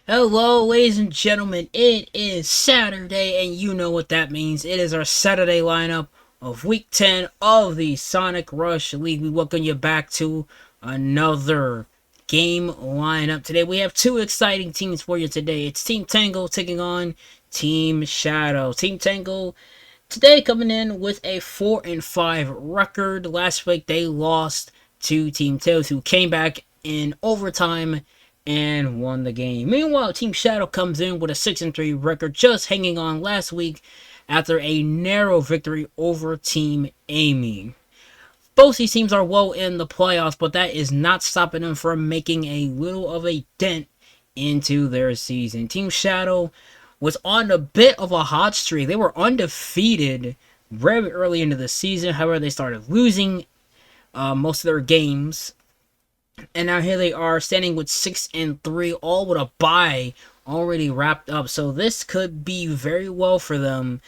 Hello, ladies and gentlemen. It is Saturday, and you know what that means. It is our Saturday lineup of Week 10 of the Sonic Rush League. We welcome you back to another game lineup. Today, we have two exciting teams for you today. It's Team Tango taking on Team Shadow. Team Tango today coming in with a 4-5 record. Last week, they lost to Team Tails, who came back in overtime and won the game. Meanwhile, Team Shadow comes in with a 6-3 record, just hanging on last week after a narrow victory over Team Amy. Both these teams are well in the playoffs, but that is not stopping them from making a little of a dent into their season. Team Shadow was on a bit of a hot streak. They were undefeated very early into the season. However, they started losing most of their games. And now here they are standing with 6-3, all with a bye already wrapped up. So this could be very well for them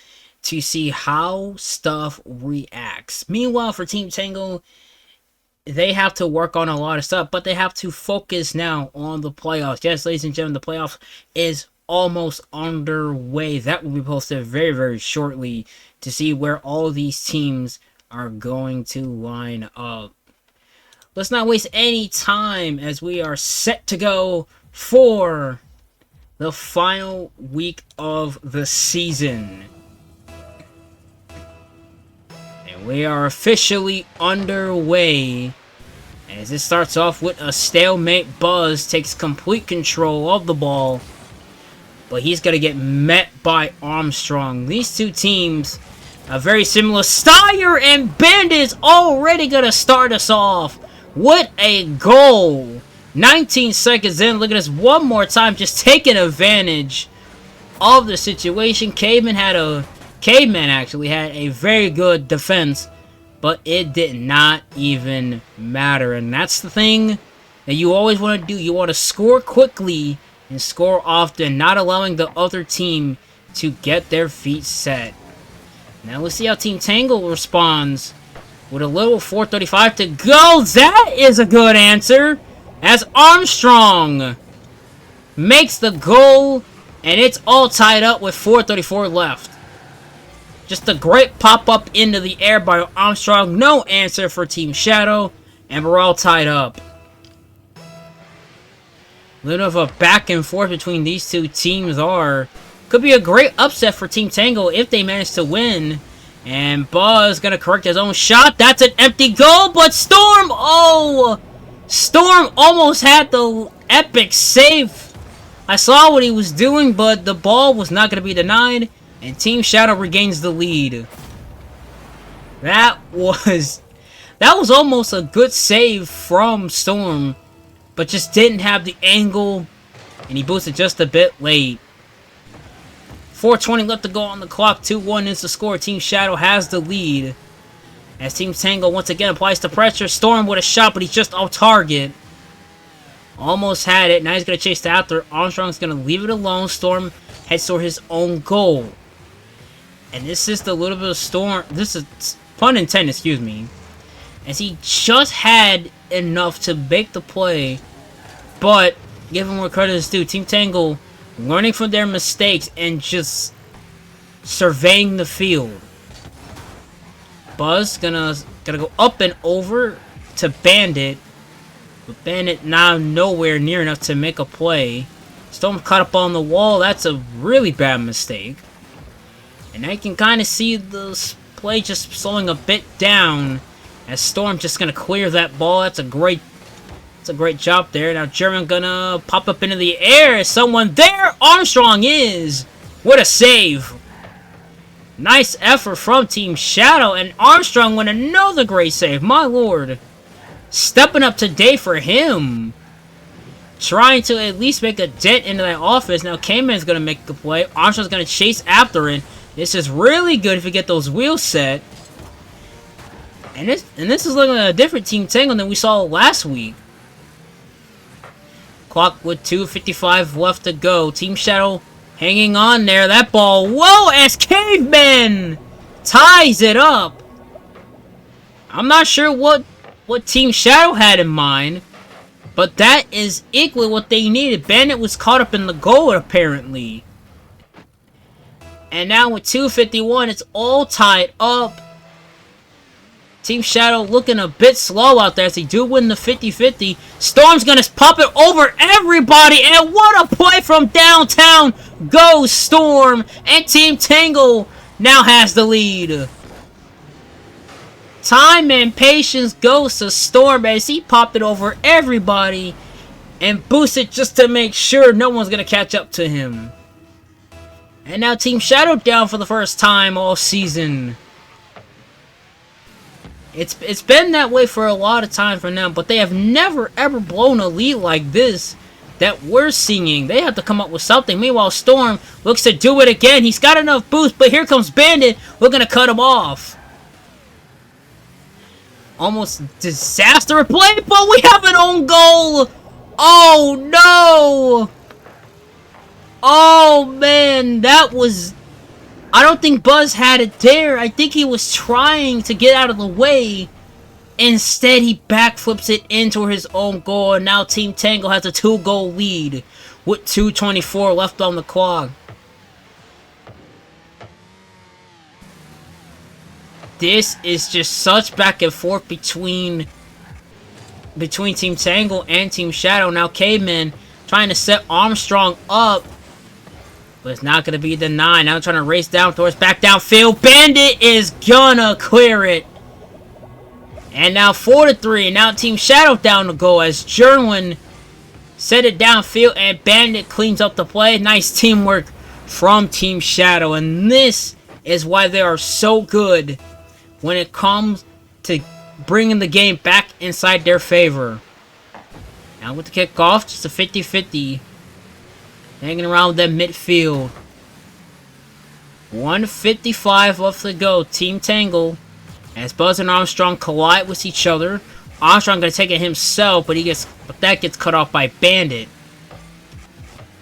to see how stuff reacts. Meanwhile, for Team Tango, they have to work on a lot of stuff, but they have to focus now on the playoffs. Yes, ladies and gentlemen, the playoffs is almost underway. That will be posted very, very shortly to see where all these teams are going to line up. Let's not waste any time as we are set to go for the final week of the season. And we are officially underway as it starts off with a stalemate. Buzz takes complete control of the ball, but he's going to get met by Armstrong. These two teams are very similar. Steyer and Bandit's already going to start us off. What a goal! 19 seconds in. Look at this one more time. Just taking advantage of the situation. Caveman actually had a very good defense, but it did not even matter. And that's the thing that you always want to do. You want to score quickly and score often, not allowing the other team to get their feet set. Now let's see how Team Tango responds. With a little 4:35 to go. That is a good answer. As Armstrong makes the goal. And it's all tied up with 4:34 left. Just a great pop-up into the air by Armstrong. No answer for Team Shadow. And we're all tied up. A little of a back and forth between these two teams are. Could be a great upset for Team Tango if they manage to win. And Buzz gonna correct his own shot. That's an empty goal, but Storm! Oh! Storm almost had the epic save. I saw what he was doing, but the ball was not gonna be denied. And Team Shadow regains the lead. That was almost a good save from Storm, but just didn't have the angle, and he boosted just a bit late. 4:20 left to go on the clock. 2-1 is the score. Team Shadow has the lead. As Team Tango once again applies the pressure. Storm with a shot, but he's just off target. Almost had it. Now he's going to chase after. Armstrong's going to leave it alone. Storm heads toward his own goal. And this is the little bit of Storm. This is pun intended, excuse me. As he just had enough to make the play. But, give him more credit is due. Team Tango learning from their mistakes and just surveying the field. Buzz gonna go up and over to Bandit, but Bandit now nowhere near enough to make a play. Storm caught up on the wall. That's a really bad mistake. And I can kind of see the play just slowing a bit down as Storm just gonna clear that ball. That's a great job there. Now German gonna pop up into the air. Is someone there? Armstrong is. What a save. Nice effort from Team Shadow. And Armstrong with another great save. My lord. Stepping up today for him. Trying to at least make a dent into that offense. Now K-Man's gonna make the play. Armstrong's gonna chase after it. This is really good if you get those wheels set. And this is looking like a different Team Tango than we saw last week. Clock with 2:55 left to go. Team Shadow hanging on there. That ball, whoa, as Caveman ties it up. I'm not sure what Team Shadow had in mind, But that is equally what they needed. Bandit was caught up in the goal, apparently. And now with 2:51, it's all tied up. Team Shadow looking a bit slow out there as they do win the 50-50. Storm's gonna pop it over everybody, and what a play from downtown goes Storm, and Team Tangle now has the lead. Time and patience goes to Storm as he popped it over everybody and boosted just to make sure no one's gonna catch up to him. And now Team Shadow down for the first time all season. It's been that way for a lot of time for them, but they have never ever blown a lead like this that we're seeing. They have to come up with something. Meanwhile, Storm looks to do it again. He's got enough boost, but here comes Bandit. We're going to cut him off. Almost disaster play, but we have an own goal. Oh, no. Oh, man, that was... I don't think Buzz had it there. I think he was trying to get out of the way. Instead, he backflips it into his own goal. And now Team Tangle has a 2-goal lead with 2:24 left on the clock. This is just such back and forth between Team Tangle and Team Shadow. Now Caveman trying to set Armstrong up. But it's not going to be denied. Now trying to race down towards back downfield. Bandit is gonna clear it. And now 4-3. Now Team Shadow down to go as Jerwin set it downfield and Bandit cleans up the play. Nice teamwork from Team Shadow. And this is why they are so good when it comes to bringing the game back inside their favor. Now with the kickoff, just a 50-50. Hanging around that midfield. 1:55 left to go. Team Tangle. As Buzz and Armstrong collide with each other. Armstrong gonna take it himself, but that gets cut off by Bandit.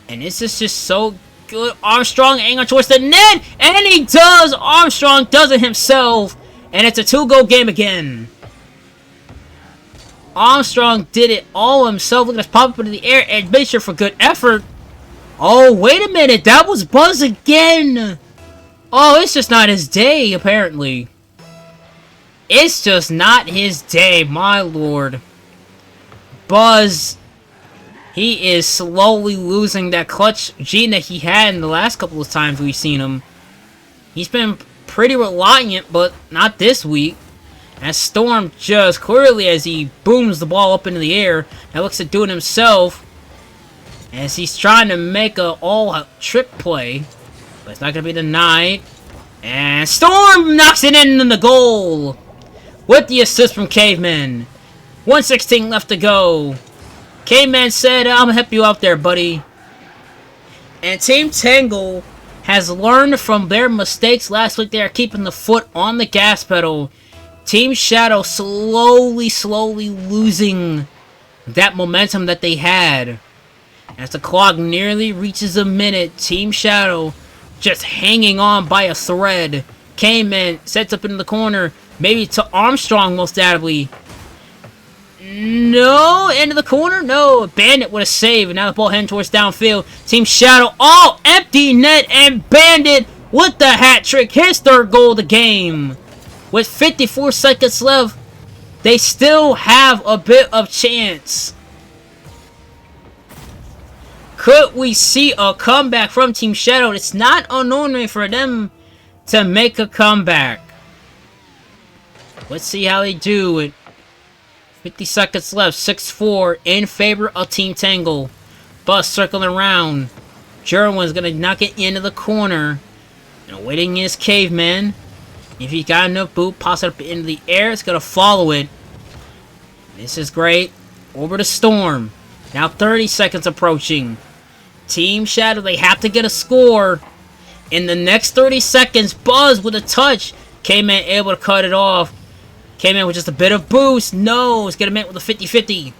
And this is just so good. Armstrong angling towards the net, and he does. Armstrong does it himself, and it's a 2-goal game again. Armstrong did it all himself. Look at us pop up into the air and make sure for good effort. Oh, wait a minute. That was Buzz again. Oh, it's just not his day, apparently. It's just not his day, my lord. Buzz, he is slowly losing that clutch gene that he had in the last couple of times we've seen him. He's been pretty reliant, but not this week. As Storm just clearly, as he booms the ball up into the air, now looks at doing himself. As he's trying to make a all-trick play. But it's not going to be denied. And Storm knocks it in the goal. With the assist from Caveman. 1:16 left to go. Caveman said, I'm going to help you out there, buddy. And Team Tangle has learned from their mistakes last week. They are keeping the foot on the gas pedal. Team Shadow slowly losing that momentum that they had. As the clock nearly reaches a minute, Team Shadow just hanging on by a thread. Caveman sets up into the corner, maybe to Armstrong most doubtly. No, into the corner? No, Bandit with a save, and now the ball heading towards downfield. Team Shadow, all empty net, and Bandit with the hat trick, his 3rd goal of the game. With 54 seconds left, they still have a bit of chance. Could we see a comeback from Team Shadow? It's not unnormal for them to make a comeback. Let's see how they do it. 50 seconds left. 6-4 in favor of Team Tangle. Buzz circling around. Jerwin's going to knock it into the corner. And waiting is Caveman. If he got enough boot, pops it up into the air. It's going to follow it. This is great. Over to Storm. Now 30 seconds approaching. Team Shadow, they have to get a score. In the next 30 seconds, Buzz with a touch. K-Man able to cut it off. K-Man with just a bit of boost. No, it's going to make with a 50-50.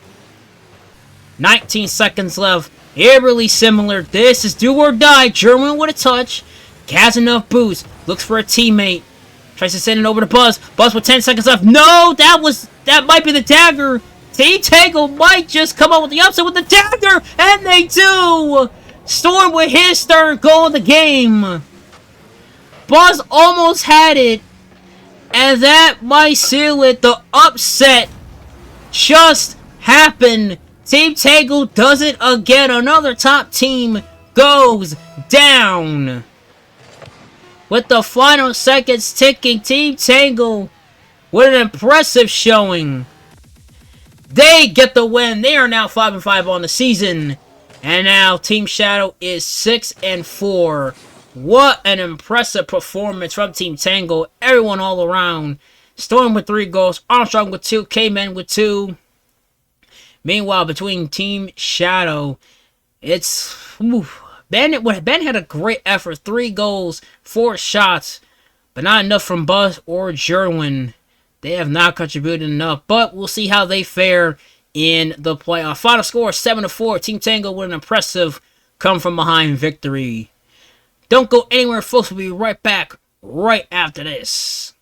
19 seconds left. Eerily similar. This is do or die. Jerwin with a touch. Has enough boost. Looks for a teammate. Tries to send it over to Buzz. Buzz with 10 seconds left. No, that might be the dagger. Team Tango might just come up with the upset with the dagger, and they do! Storm with his third goal of the game. Buzz almost had it, and that might seal it. The upset just happened. Team Tango does it again. Another top team goes down. With the final seconds ticking, Team Tango with an impressive showing. They get the win. They are now 5-5 on the season. And now Team Shadow is 6-4. What an impressive performance from Team Tango. Everyone all around. Storm with 3 goals. Armstrong with 2. K-Man with 2. Meanwhile, between Team Shadow, it's... Ben had a great effort. 3 goals, 4 shots. But not enough from Buzz or Jerwin. They have not contributed enough. But we'll see how they fare in the playoff. Final score 7-4. Team Tango with an impressive come-from-behind victory. Don't go anywhere, folks. We'll be right back right after this.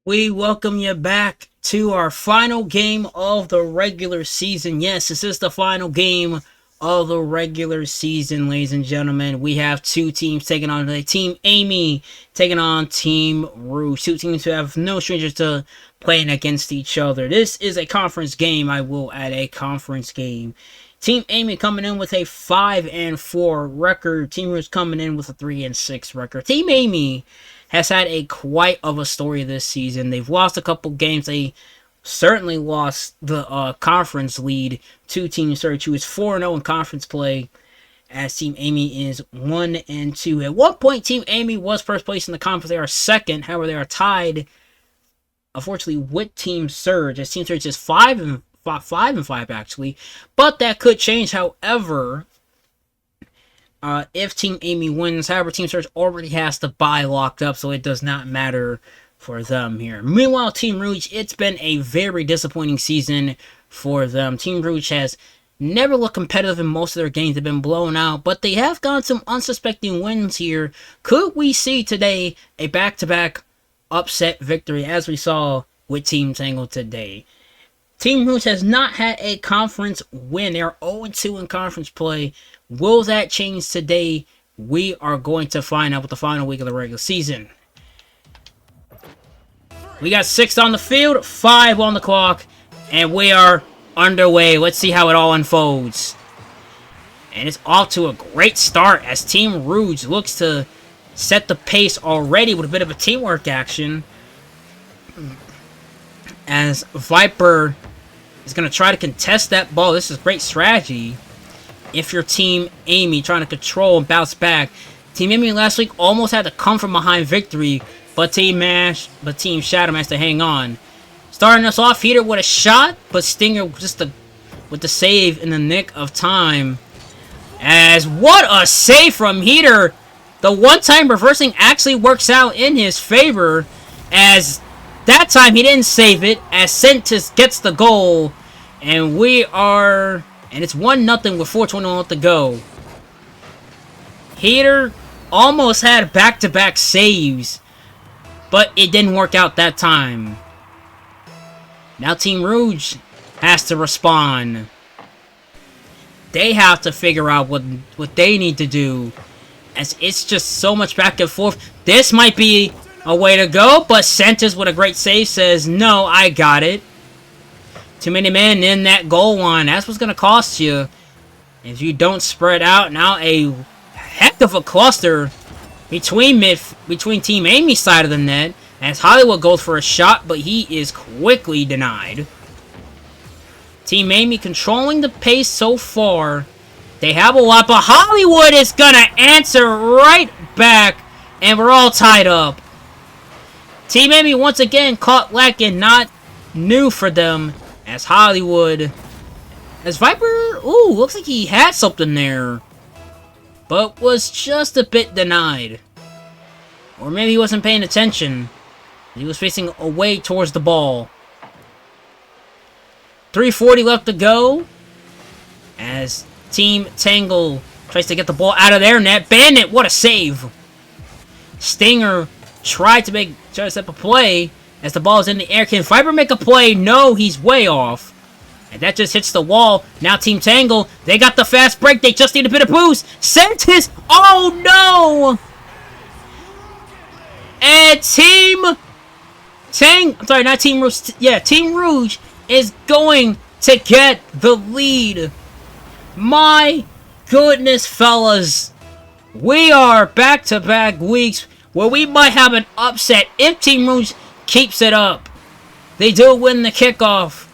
We welcome you back to our final game of the regular season. Yes, this is the final game of the regular season, ladies and gentlemen. We have 2 teams taking on today. Team Amy taking on Team Rouge. 2 teams who have no strangers to playing against each other. This is a conference game. I will add a conference game. Team Amy coming in with a 5-4 record. Team Rouge coming in with a 3-6 record. Team Amy has had a quite of a story this season. They've lost a couple games. They certainly lost the conference lead to Team Surge, who is 4-0 in conference play, as Team Amy is 1-2. At one point, Team Amy was first place in the conference. They are second. However, they are tied, unfortunately, with Team Surge, as Team Surge is 5-5 actually. But that could change. However, if Team Amy wins. However, Team Surge already has the bye locked up, so it does not matter for them here. Meanwhile, Team Rouge, it's been a very disappointing season for them. Team Rouge has never looked competitive in most of their games. They've been blown out, but they have gotten some unsuspecting wins here. Could we see today a back-to-back upset victory, as we saw with Team Tango today? Team Rouge has not had a conference win. They are 0-2 in conference play. Will that change today? We are going to find out with the final week of the regular season. We got 6 on the field, 5 on the clock, and we are underway. Let's see how it all unfolds. And it's off to a great start as Team Rouge looks to set the pace already with a bit of a teamwork action. As Viper is going to try to contest that ball. This is great strategy if you're Team Amy, trying to control and bounce back. Team Amy last week almost had to come from behind victory, but Team Shadow managed to hang on. Starting us off, Heater with a shot, but Stinger just with the save in the nick of time. As what a save from Heater! The one-time reversing actually works out in his favor, as that time he didn't save it, as Sentis gets the goal, and it's 1-0 with 4:21 left to go. Heater almost had back-to-back saves, but it didn't work out that time. Now Team Rouge has to respond. They have to figure out what they need to do, as it's just so much back and forth. This might be a way to go, but Sentis with a great save says, no, I got it. Too many men in that goal line. That's what's going to cost you if you don't spread out. Now a heck of a cluster between Team Amy's side of the net, as Hollywood goes for a shot, but he is quickly denied. Team Amy controlling the pace so far. They have a lot, but Hollywood is going to answer right back, and we're all tied up. Team Amy once again caught lacking, not new for them, as Hollywood, as Viper, looks like he had something there, but was just a bit denied. Or maybe he wasn't paying attention. He was facing away towards the ball. 3:40 left to go. As Team Tangle tries to get the ball out of their net. Bandit, what a save! Stinger tried to set up a play as the ball is in the air. Can Viper make a play? No, he's way off. And that just hits the wall. Now Team Tangle, they got the fast break. They just need a bit of boost. Sentis, oh no! And Team Rouge is going to get the lead. My goodness, fellas. We are back-to-back weeks where we might have an upset if Team Rouge keeps it up. They do win the kickoff.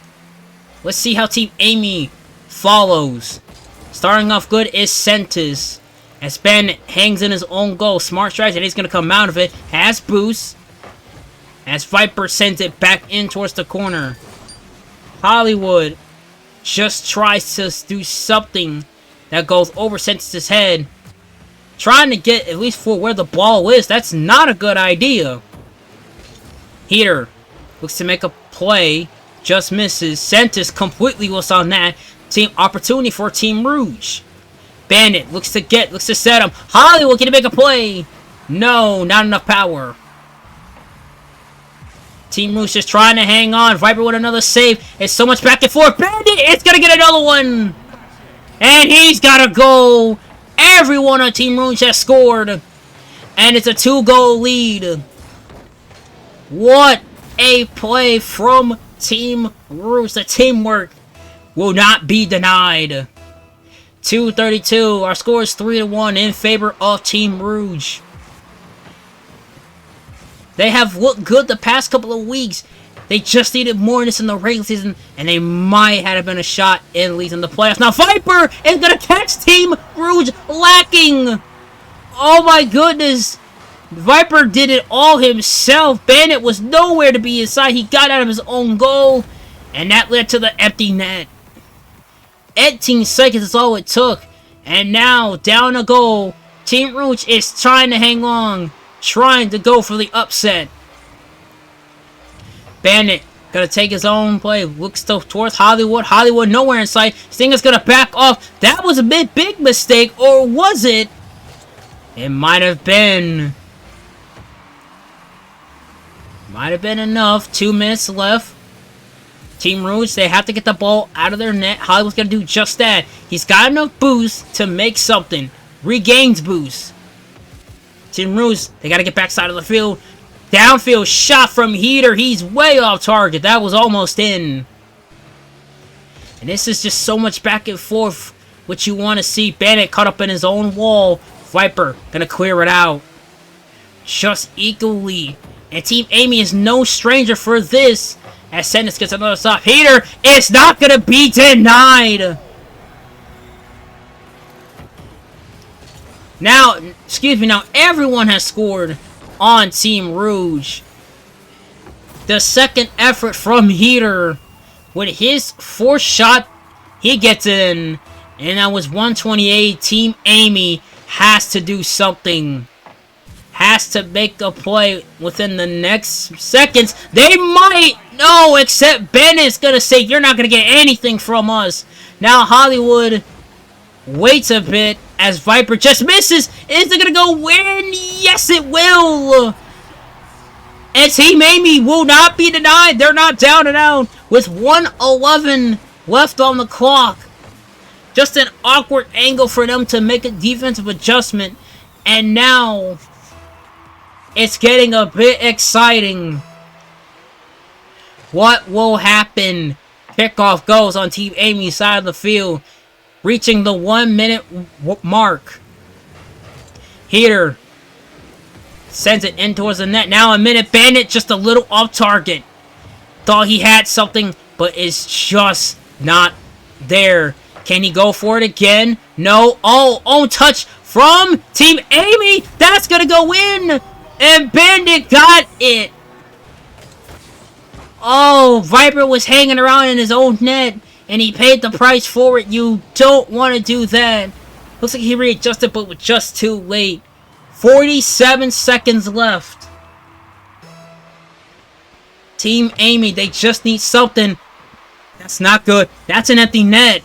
Let's see how Team Amy follows. Starting off good is Sentis. As Bandit hangs in his own goal. Smart strikes and he's going to come out of it. Has boost. As Viper sends it back in towards the corner. Hollywood just tries to do something that goes over Sentis' head. Trying to get at least for where the ball is. That's not a good idea. Heater looks to make a play. Just misses. Sentis completely was on that. Team opportunity for Team Rouge. Bandit looks to set him. Hollywood, can he make a play? No, not enough power. Team Rouge just trying to hang on. Viper with another save. It's so much back and forth. Bandit, it's gonna get another one. And he's got a goal. Everyone on Team Rouge has scored. And it's a 2-goal lead. What a play from Team Rouge. The teamwork will not be denied. 2:32. Our score is 3-1 in favor of Team Rouge. They have looked good the past couple of weeks. They just needed more in this in the regular season, and they might have been a shot in leading the playoffs. Now Viper is going to catch Team Rouge lacking. Oh my goodness. Viper did it all himself. Bandit was nowhere to be inside. He got out of his own goal, and that led to the empty net. 18 seconds is all it took. And now, down a goal. Team Rouge is trying to hang on. Trying to go for the upset. Bandit gonna take his own play. Looks towards Hollywood. Hollywood nowhere in sight. Stinger's gonna back off. That was a big mistake. Or was it? It might have been. Might have been enough. 2 minutes left. Team Rouge, they have to get the ball out of their net. Hollywood's gonna do just that. He's got enough boost to make something. Regains boost. Team Rouge, they gotta get backside of the field. Downfield shot from Heater. He's way off target. That was almost in. And this is just so much back and forth. What you want to see. Bandit caught up in his own wall. Viper gonna clear it out. Just equally. And Team Amy is no stranger for this. As Sentis gets another stop. Heater, it's not gonna be denied. Now, now everyone has scored on Team Rouge. The second effort from Heater. With his fourth shot, he gets in. And that was 128. Team Amy has to do something. Has to make a play within the next seconds. They might. No, except Bennett's gonna say, you're not gonna get anything from us. Now Hollywood waits a bit as Viper just misses. Is it gonna go in? Yes, it will. And Team Amy will not be denied. They're not down and out with 1:11 left on the clock. Just an awkward angle for them to make a defensive adjustment. And now it's getting a bit exciting. What will happen? Kickoff goes on Team Amy's side of the field, reaching the 1 minute mark. Heater sends it in towards the net. Now a minute. Bandit just a little off target. Thought he had something, but it's just not there. Can he go for it again? No. Oh, own touch from Team Amy. That's going to go in. And Bandit got it. Oh, Viper was hanging around in his own net, and he paid the price for it. You don't want to do that. Looks like he readjusted, but was just too late. 47 seconds left. Team Amy, they just need something. That's not good. That's an empty net.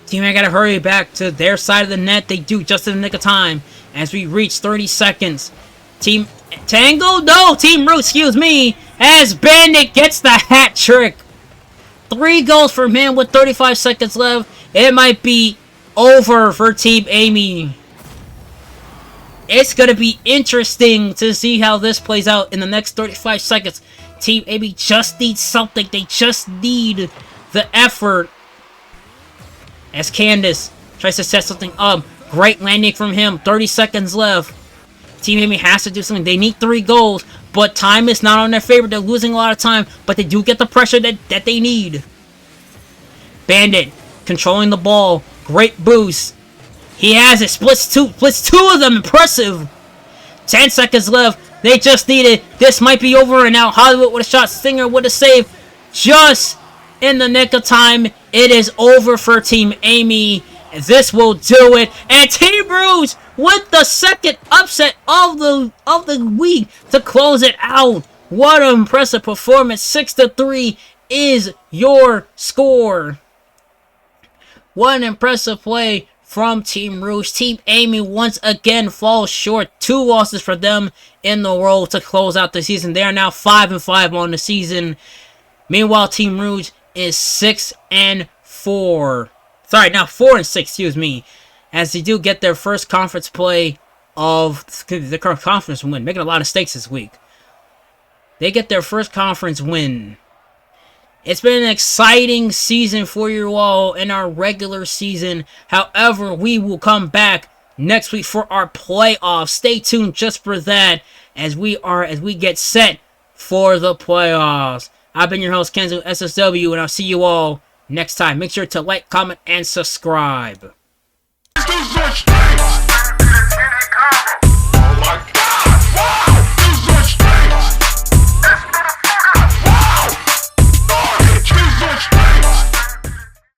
Team Amy gotta hurry back to their side of the net. They do just in the nick of time as we reach 30 seconds. Team Tango? No, Team Root, excuse me. As Bandit gets the hat trick. 3 goals from him with 35 seconds left. It might be over for Team Amy. It's gonna be interesting to see how this plays out in the next 35 seconds. Team Amy just needs something. They just need the effort. As Candace tries to set something up. Great landing from him. 30 seconds left. Team Amy has to do something. They need 3 goals, but time is not on their favor. They're losing a lot of time, but they do get the pressure that they need. Bandit controlling the ball. Great boost. He has it. Splits two of them. Impressive. 10 seconds left. They just need it. This might be over and out. Hollywood with a shot. Stinger with a save. Just in the nick of time. It is over for Team Amy. This will do it. And Team Rouge with the second upset of the week to close it out. What an impressive performance. 6-3 is your score. What an impressive play from Team Rouge. Team Amy once again falls short. 2 losses for them in the row to close out the season. They are now 5-5 on the season. Meanwhile, Team Rouge is 6-4. Sorry, now 4-6, excuse me. As they do get their first conference play of the conference win. Making a lot of stakes this week. They get their first conference win. It's been an exciting season for you all in our regular season. However, we will come back next week for our playoffs. Stay tuned just for that as we get set for the playoffs. I've been your host, Kenzo SSW, and I'll see you all next time. Make sure to like, comment, and subscribe.